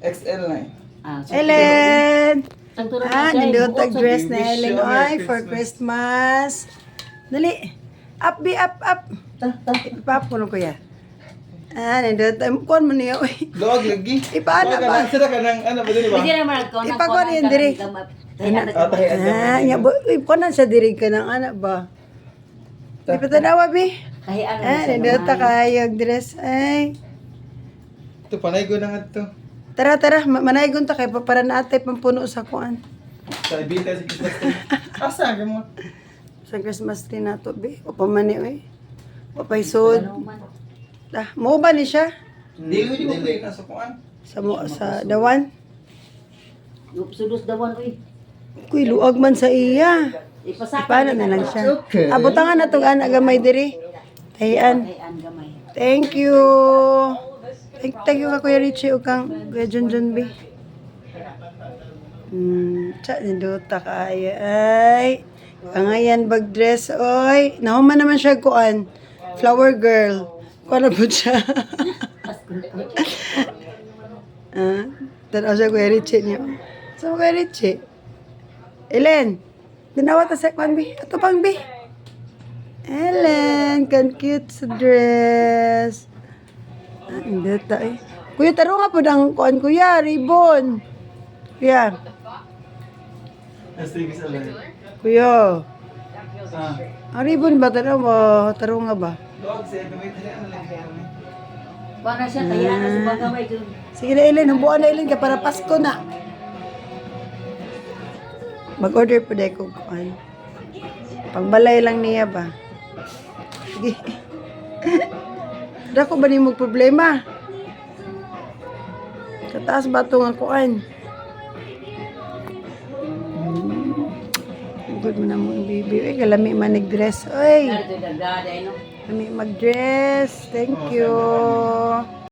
XL na eh. Ellen! Nindot Nindot ang dress na Wish Ellen. you a Merry Ay, for Christmas. Dali. Up, be, up, up. Ipapuno ko ya. Nindot. Kuhan mo niya, uy. Luwag lagi. Ipaano ba? Sira ka ng ano ba din ba? Hindi naman nagkona. Ipagwan yan, diri. Uy, kuhan sa dirig ka ng anak ba? Di pa tanawa, be. Nindot ka kayag dress. Ay. Ito, panay ko na nga ito. Tara, manaygon ta kay para naatay pampuno sa kuan. Sa ibita sa Christmas tree. Asa ka mo? Sa Christmas tree na to, be. O pamani, oy. O paisod. Mo ba ni siya? Hindi mo na sa kuan. Sa dawan? Sudos dawan, uy. Kuy, luag man sa iya. Ipasaka. Paano na lang siya? Okay. Abutangan na itong anak gamay diri. Tahian. Ay, ang gamay. Thank you. Thank you ka Kuya Richie o kang Kuya Junjun B. Tsa, niluta ka ay. Kangayan bag dress, oy. Nahuman naman siya kuan. Flower girl. Kuan na po siya. Tanaw siya Kuya Richie niyo. So, Kuya Richie. Ellen, ginawa ta sa kuan B. Ato pang B. Ellen, kan cute sa dress. Hindi ta eh. Kuya, taro nga po ng kuan kuya, ribbon. Kuya. Astrigis alay. Kuya. Ah. Ang ribbon ba taro mo? Taro nga ba? Luwag siya, gamay tayo ano lang kaya mo. Para siya, kaya na sa bagaway. Sige na Ellen, humbuan na Ellen ka para Pasko na. Mag-order po dahil ko kuan. Pangbalay lang niya ba? Sige. Dako ba ni mo problema? Kataas ba ito nga kuan? Good mo na mo baby. Uy, kalami man nag-dress. Uy, Narito dagdaday, no? kami mag-dress. Thank you.